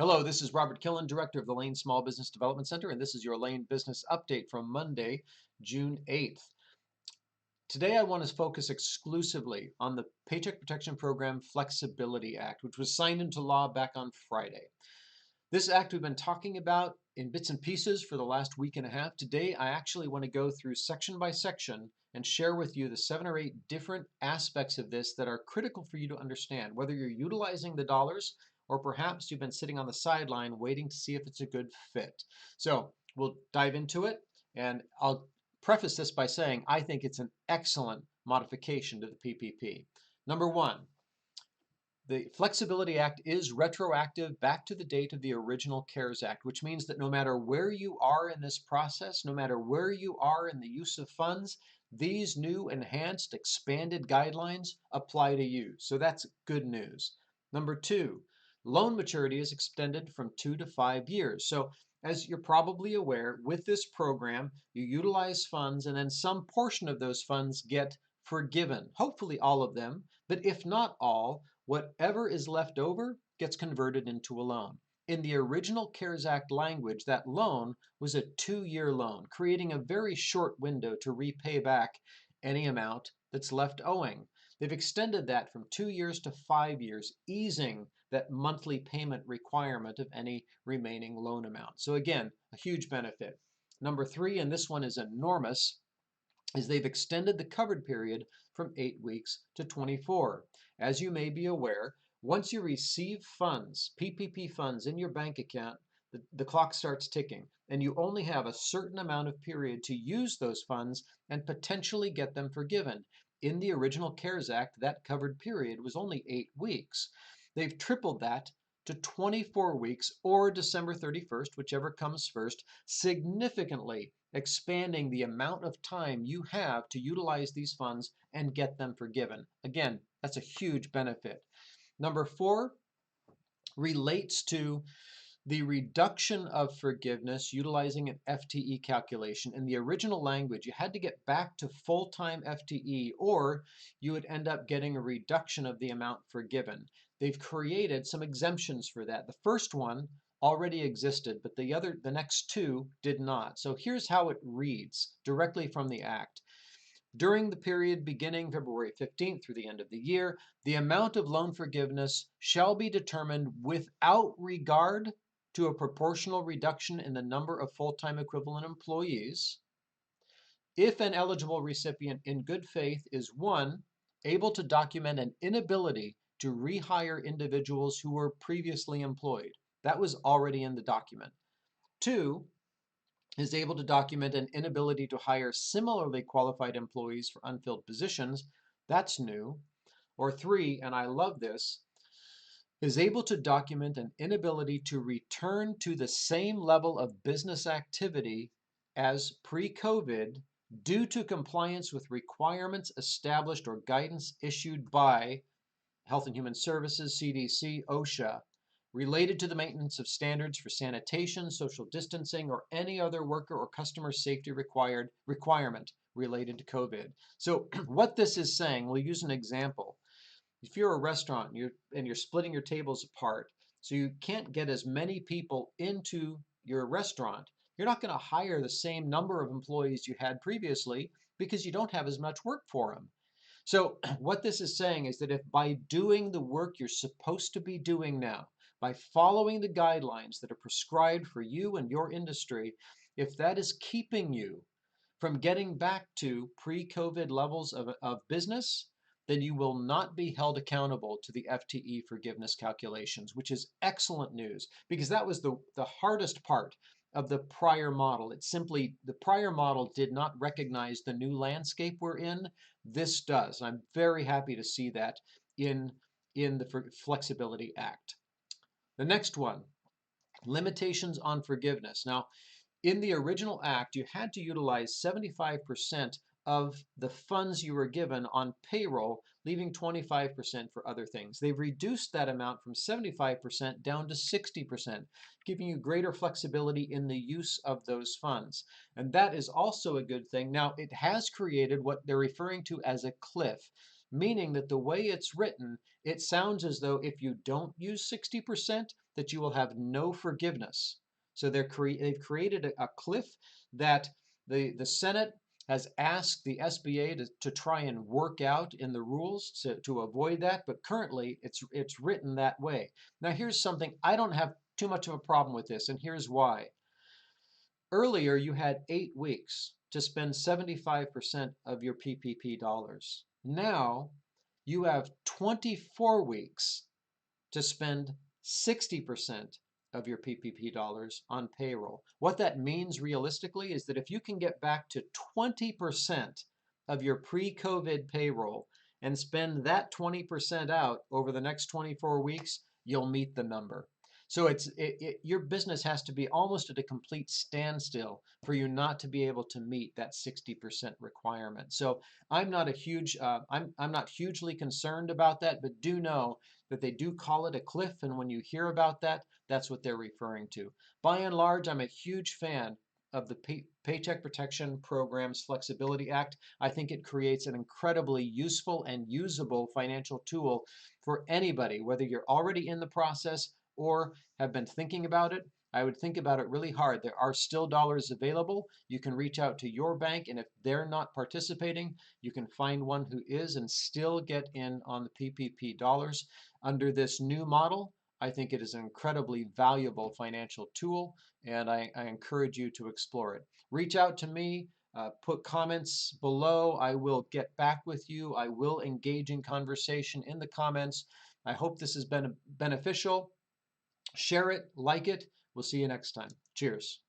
Hello, this is Robert Killen, Director of the Lane Small Business Development Center, and this is your Lane Business Update from Monday, June 8th. Today I want to focus exclusively on the Paycheck Protection Program Flexibility Act, which was signed into law back on Friday. This act we've been talking about in bits and pieces for the last week and a half. Today I actually want to go through section by section and share with you the 7 or 8 different aspects of this that are critical for you to understand, whether you're utilizing the dollars or perhaps you've been sitting on the sideline waiting to see if it's a good fit. So we'll dive into it, and I'll preface this by saying I think it's an excellent modification to the PPP. Number one, the Flexibility Act is retroactive back to the date of the original CARES Act, which means that no matter where you are in this process, no matter where you are in the use of funds, these new enhanced expanded guidelines apply to you. So that's good news. Number two, loan maturity is extended from 2 to 5 years. So as you're probably aware, with this program, you utilize funds and then some portion of those funds get forgiven, hopefully all of them, but if not all, whatever is left over gets converted into a loan. In the original CARES Act language, that loan was a 2-year loan, creating a very short window to repay back any amount that's left owing. They've extended that from 2 years to 5 years, easing that monthly payment requirement of any remaining loan amount. So again, a huge benefit. Number three, and this one is enormous, is they've extended the covered period from 8 weeks to 24. As you may be aware, once you receive funds, PPP funds in your bank account, the clock starts ticking, and you only have a certain amount of period to use those funds and potentially get them forgiven. In the original CARES Act, that covered period was only 8 weeks. They've tripled that to 24 weeks or December 31st, whichever comes first, significantly expanding the amount of time you have to utilize these funds and get them forgiven. Again, that's a huge benefit. Number four relates to the reduction of forgiveness utilizing an FTE calculation. In the original language, you had to get back to full-time FTE or you would end up getting a reduction of the amount forgiven. They've created some exemptions for that. The first one already existed, but the next two did not. So here's how it reads directly from the Act. During the period beginning February 15th through the end of the year, the amount of loan forgiveness shall be determined without regard to a proportional reduction in the number of full-time equivalent employees if an eligible recipient in good faith is, one, able to document an inability to rehire individuals who were previously employed. That was already in the document. Two, is able to document an inability to hire similarly qualified employees for unfilled positions. That's new. Or three, and I love this, is able to document an inability to return to the same level of business activity as pre-COVID due to compliance with requirements established or guidance issued by Health and Human Services, CDC, OSHA, related to the maintenance of standards for sanitation, social distancing, or any other worker or customer safety requirement related to COVID. So what this is saying, we'll use an example. If you're a restaurant and you're splitting your tables apart, so you can't get as many people into your restaurant, you're not going to hire the same number of employees you had previously because you don't have as much work for them. So what this is saying is that if by doing the work you're supposed to be doing now, by following the guidelines that are prescribed for you and your industry, if that is keeping you from getting back to pre-COVID levels of business, then you will not be held accountable to the FTE forgiveness calculations, which is excellent news because that was the hardest part of the prior model. It's simply the prior model did not recognize the new landscape we're in. This does. I'm very happy to see that in the Flexibility Act. The next one, limitations on forgiveness. Now, in the original act, you had to utilize 75% of the funds you were given on payroll, leaving 25% for other things. They've reduced that amount from 75% down to 60%, giving you greater flexibility in the use of those funds. And that is also a good thing. Now, it has created what they're referring to as a cliff, meaning that the way it's written, it sounds as though if you don't use 60%, that you will have no forgiveness. So they've created a cliff that the Senate has asked the SBA to try and work out in the rules to avoid that, but currently it's written that way. Now here's something, I don't have too much of a problem with this, and here's why. Earlier, you had 8 weeks to spend 75% of your PPP dollars. Now, you have 24 weeks to spend 60% of your PPP dollars on payroll. What that means realistically is that if you can get back to 20% of your pre-COVID payroll and spend that 20% out over the next 24 weeks, you'll meet the number. So your business has to be almost at a complete standstill for you not to be able to meet that 60% requirement. So I'm not I'm not hugely concerned about that, but do know that they do call it a cliff, and when you hear about that, that's what they're referring to. By and large, I'm a huge fan of the Paycheck Protection Program's Flexibility Act. I think it creates an incredibly useful and usable financial tool for anybody, whether you're already in the process or have been thinking about it. I would think about it really hard. There are still dollars available. You can reach out to your bank, and if they're not participating, you can find one who is and still get in on the PPP dollars. Under this new model, I think it is an incredibly valuable financial tool, and I encourage you to explore it. Reach out to me, put comments below. I will get back with you. I will engage in conversation in the comments. I hope this has been beneficial. Share it, like it. We'll see you next time. Cheers.